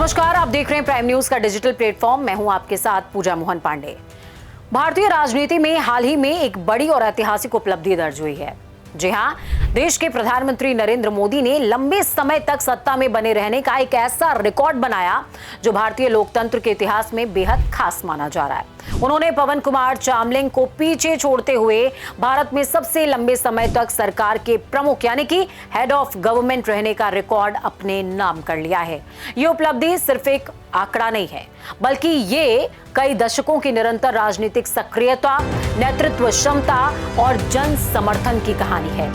नमस्कार, आप देख रहे हैं प्राइम न्यूज का डिजिटल प्लेटफॉर्म। मैं हूं आपके साथ पूजा मोहन पांडे। भारतीय राजनीति में हाल ही में एक बड़ी और ऐतिहासिक उपलब्धि दर्ज हुई है। जी हां, देश के प्रधानमंत्री नरेंद्र मोदी ने लंबे समय तक सत्ता में बने रहने का एक ऐसा रिकॉर्ड बनाया जो भारतीय लोकतंत्र के इतिहास में बेहद खास माना जा रहा है। उन्होंने पवन कुमार चामलिंग को पीछे छोड़ते हुए भारत में सबसे लंबे समय तक सरकार के प्रमुख यानी कि हेड ऑफ गवर्नमेंट रहने का रिकॉर्ड अपने नाम कर लिया है। ये उपलब्धि सिर्फ एक आंकड़ा नहीं है, बल्कि ये कई दशकों की निरंतर राजनीतिक सक्रियता, नेतृत्व क्षमता और जन समर्थन की कहानी है।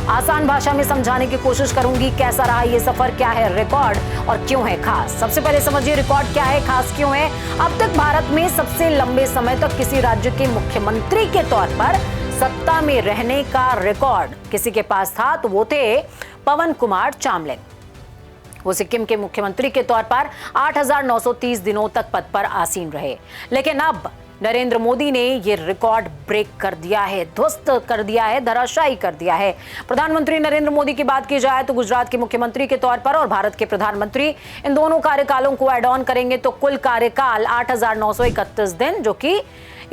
आसान भाषा में समझाने की कोशिश करूंगी कैसा रहा ये सफर, क्या है रिकॉर्ड और क्यों है खास। सबसे पहले समझिए रिकॉर्ड क्या है, खास क्यों है। अब तक भारत में सबसे लंबे समय तक किसी राज्य के मुख्यमंत्री के तौर पर सत्ता में रहने का रिकॉर्ड किसी के पास था तो वो थे पवन कुमार चामलिंग। वो सिक्किम के मुख्यमंत्री के तौर पर 8,930 दिनों तक पद पर आसीन रहे। लेकिन अब नरेंद्र मोदी ने ये रिकॉर्ड ब्रेक कर दिया है, ध्वस्त कर दिया है, धराशायी कर दिया है। प्रधानमंत्री नरेंद्र मोदी की बात की जाए तो गुजरात के मुख्यमंत्री के तौर पर और भारत के प्रधानमंत्री, इन दोनों कार्यकालों को ऐड ऑन करेंगे तो कुल कार्यकाल 8,931 दिन, जो कि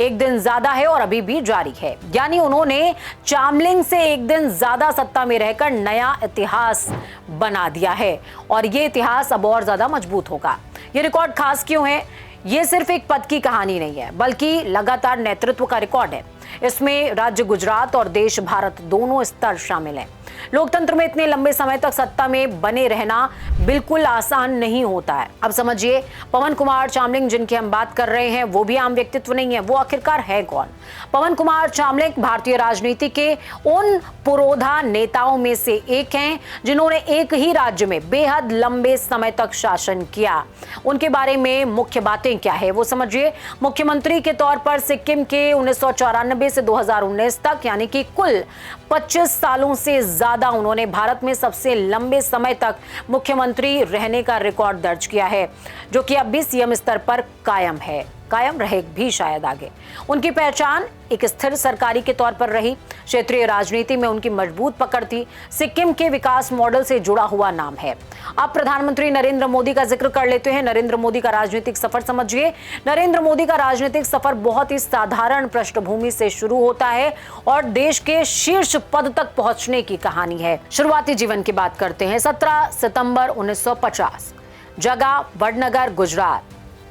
एक दिन ज्यादा है और अभी भी जारी है। यानी उन्होंने चामलिंग से एक दिन ज्यादा सत्ता में रहकर नया इतिहास बना दिया है और ये इतिहास अब और ज्यादा मजबूत होगा। ये रिकॉर्ड खास क्यों है? ये सिर्फ एक पद की कहानी नहीं है, बल्कि लगातार नेतृत्व का रिकॉर्ड है। इसमें राज्य गुजरात और देश भारत दोनों स्तर शामिल हैं। लोकतंत्र में इतने लंबे समय तक सत्ता में बने रहना बिल्कुल आसान नहीं होता है। अब समझिए, पवन कुमार चामलिंग जिनकी हम बात कर रहे हैं वो भी आम व्यक्तित्व नहीं है। वो आखिरकार है कौन? पवन कुमार चामलिंग भारतीय राजनीति के उन पुरोधा नेताओं में से एक हैं जिन्होंने एक ही राज्य में बेहद लंबे समय तक शासन किया। उनके बारे में मुख्य बातें क्या है वो समझिए। मुख्यमंत्री के तौर पर सिक्किम के 1994 से 2019 तक, यानी कि कुल 25 सालों से ज्यादा उन्होंने भारत में सबसे लंबे समय तक मुख्यमंत्री रहने का रिकॉर्ड दर्ज किया है, जो कि अब भी सीएम स्तर पर कायम है, कायम रहे भी शायद आगे। उनकी पहचान एक स्थिर सरकारी के तौर पर रही। क्षेत्रीय राजनीति में उनकी मजबूत पकड़ थी। सिक्किम के विकास मॉडल से जुड़ा हुआ नाम है। अब प्रधानमंत्री नरेंद्र मोदी का जिक्र कर लेते हैं। नरेंद्र मोदी का राजनीतिक सफर समझिए। नरेंद्र मोदी का राजनीतिक सफर बहुत ही साधारण पृष्ठभूमि से शुरू होता है और देश के शीर्ष पद तक पहुंचने की कहानी है। शुरुआती जीवन की बात करते हैं। 17 सितंबर 1950, जगह वडनगर, गुजरात।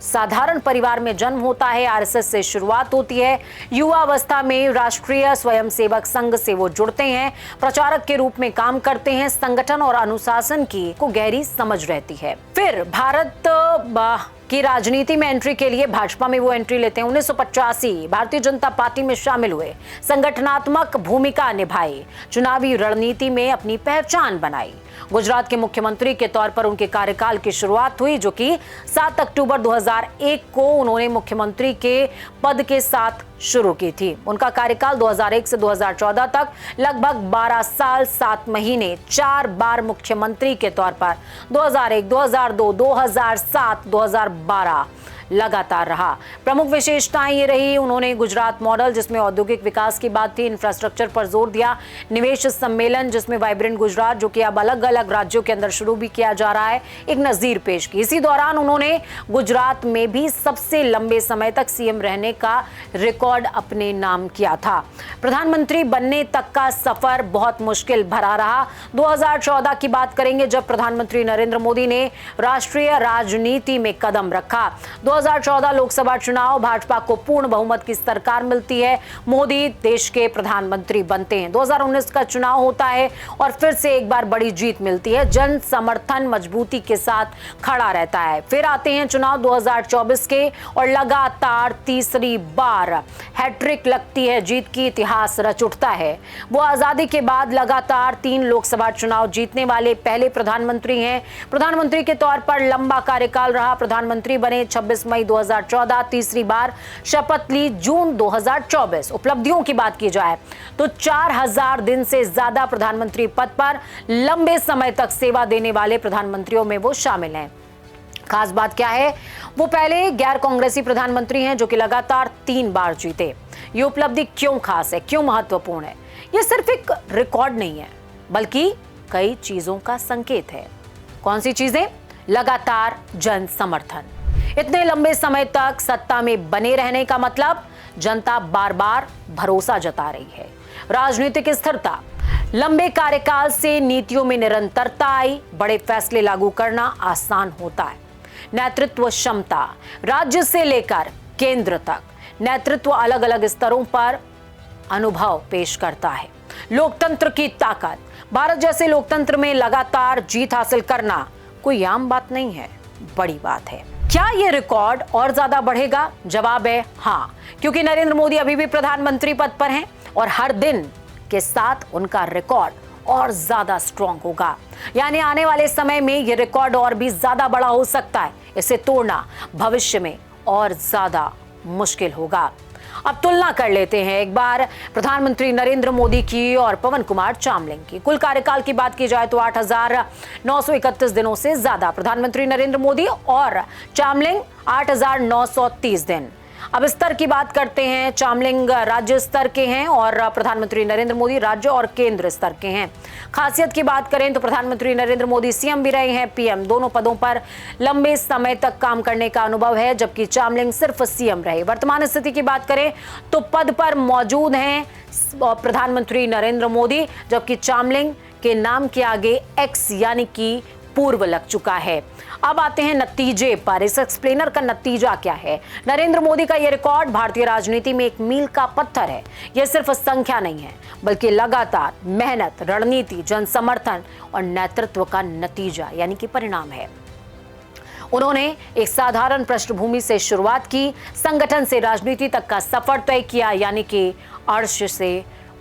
साधारण परिवार में जन्म होता है। आरएसएस से शुरुआत होती है। युवावस्था में राष्ट्रीय स्वयंसेवक संघ से वो जुड़ते हैं, प्रचारक के रूप में काम करते हैं। संगठन और अनुशासन की को गहरी समझ रहती है। फिर भारत की राजनीति में एंट्री के लिए भाजपा में वो एंट्री लेते हैं। 1985 भारतीय जनता पार्टी में शामिल हुए, संगठनात्मक भूमिका निभाई, चुनावी रणनीति में अपनी पहचान बनाई। गुजरात के मुख्यमंत्री के तौर पर उनके कार्यकाल की शुरुआत हुई, जो कि 7 अक्टूबर 2001 को उन्होंने मुख्यमंत्री के पद के साथ शुरू की थी। उनका कार्यकाल 2001 से 2014 तक लगभग 12 साल 7 महीने 4 बार मुख्यमंत्री के तौर पर 2001, 2002, 2007, 2012 लगातार रहा। प्रमुख विशेषताएं ये रही, उन्होंने गुजरात मॉडल जिसमें औद्योगिक विकास की बात थी, इंफ्रास्ट्रक्चर पर जोर दिया, निवेश सम्मेलन जिसमें वाइब्रेंट गुजरात, जो कि अब अलग अलग राज्यों के अंदर शुरू भी किया जा रहा है, एक नजीर पेश की। इसी दौरान उन्होंने गुजरात में भी सबसे लंबे समय तक सीएम रहने का रिकॉर्ड अपने नाम किया था। प्रधानमंत्री बनने तक का सफर बहुत मुश्किल भरा रहा। 2014 की बात करेंगे जब प्रधानमंत्री नरेंद्र मोदी ने राष्ट्रीय राजनीति में कदम रखा। 2014 लोकसभा चुनाव, भाजपा को पूर्ण बहुमत की सरकार मिलती है, मोदी देश के प्रधानमंत्री बनते हैं। 2019 का चुनाव होता है और फिर से एक बार बड़ी जीत मिलती है। जन समर्थन मजबूती के साथ खड़ा रहता है। फिर आते हैं चुनाव 2024 के और लगातार तीसरी बार हैट्रिक लगती है, जीत की इतिहास रच उठता है। वो आजादी के बाद लगातार 3 लोकसभा चुनाव जीतने वाले पहले प्रधानमंत्री हैं। प्रधानमंत्री के तौर पर लंबा कार्यकाल रहा। प्रधानमंत्री बने 26 मई 2014, तीसरी बार शपथ ली जून 2024। उपलब्धियों की बात की जाए तो 4000 दिन से ज्यादा प्रधानमंत्री पद पर लंबे समय तक सेवा देने वाले प्रधानमंत्रियों में वो शामिल हैं। खास बात क्या है? वो पहले गैर कांग्रेसी प्रधानमंत्री हैं जो कि लगातार 3 बार जीते। ये उपलब्धि क्यों खास है, क्यों महत्वपूर्ण है? ये सिर्फ एक रिकॉर्ड नहीं है, बल्कि कई चीजों का संकेत है। कौन सी चीजें? लगातार जन समर्थन। इतने लंबे समय तक सत्ता में बने रहने का मतलब जनता बार बार भरोसा जता रही है। राजनीतिक स्थिरता, लंबे कार्यकाल से नीतियों में निरंतरता आई, बड़े फैसले लागू करना आसान होता है। नेतृत्व क्षमता, राज्य से लेकर केंद्र तक नेतृत्व अलग अलग स्तरों पर अनुभव पेश करता है। लोकतंत्र की ताकत, भारत जैसे लोकतंत्र में लगातार जीत हासिल करना कोई आम बात नहीं है, बड़ी बात है। क्या यह रिकॉर्ड और ज्यादा बढ़ेगा? जवाब है हाँ, क्योंकि नरेंद्र मोदी अभी भी प्रधानमंत्री पद पर हैं और हर दिन के साथ उनका रिकॉर्ड और ज्यादा स्ट्रॉन्ग होगा। यानी आने वाले समय में यह रिकॉर्ड और भी ज्यादा बड़ा हो सकता है। इसे तोड़ना भविष्य में और ज्यादा मुश्किल होगा। अब तुलना कर लेते हैं एक बार प्रधानमंत्री नरेंद्र मोदी की और पवन कुमार चामलिंग की। कुल कार्यकाल की बात की जाए तो 8,931 दिनों से ज्यादा प्रधानमंत्री नरेंद्र मोदी और चामलिंग 8,930 दिन। अब स्तर की बात करते हैं। चामलिंग राज्य स्तर के हैं और प्रधानमंत्री नरेंद्र मोदी राज्य और केंद्र स्तर के हैं। खासियत की बात करें तो प्रधानमंत्री नरेंद्र मोदी सीएम भी रहे हैं, पीएम, दोनों पदों पर लंबे समय तक काम करने का अनुभव है, जबकि चामलिंग सिर्फ सीएम रहे। वर्तमान स्थिति की बात करें तो पद पर मौजूद हैं प्रधानमंत्री नरेंद्र मोदी, जबकि चामलिंग के नाम के आगे एक्स यानी कि पूर्व लग चुका है। अब आते हैं नतीजे पर। इस एक्सप्लेनर का नतीजा क्या है? नरेंद्र मोदी का यह रिकॉर्ड भारतीय राजनीति में एक मील का पत्थर है। यह सिर्फ संख्या नहीं है, बल्कि लगातार मेहनत, रणनीति, जन समर्थन और नेतृत्व का नतीजा यानी कि परिणाम है। उन्होंने एक साधारण पृष्ठभूमि से शुरुआत की, संगठन से राजनीति तक का सफर तय किया, यानी कि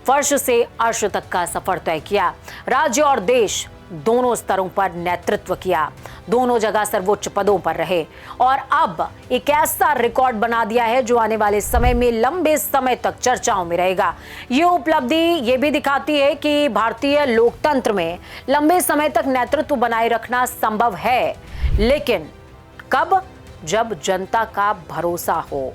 फर्श से अर्श तक का सफर तय किया। राज्य और देश दोनों स्तरों पर नेतृत्व किया, दोनों जगह सर्वोच्च पदों पर रहे और अब एक ऐसा रिकॉर्ड बना दिया है जो आने वाले समय में लंबे समय तक चर्चाओं में रहेगा। ये उपलब्धि ये भी दिखाती है कि भारतीय लोकतंत्र में लंबे समय तक नेतृत्व बनाए रखना संभव है, लेकिन कब? जब जनता का भरोसा हो,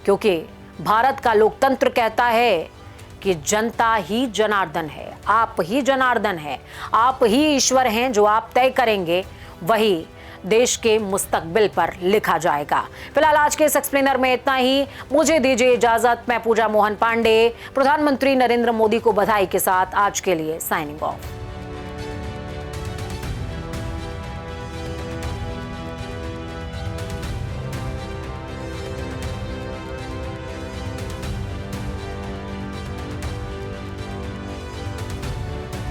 क्योंकि भारत का लोकतंत्र कहता है कि जनता ही जनार्दन है, आप ही जनार्दन है, आप ही ईश्वर हैं। जो आप तय करेंगे वही देश के मुस्तकबिल पर लिखा जाएगा। फिलहाल आज के इस एक्सप्लेनर में इतना ही। मुझे दीजिए इजाजत। मैं पूजा मोहन पांडे प्रधानमंत्री नरेंद्र मोदी को बधाई के साथ आज के लिए साइनिंग ऑफ।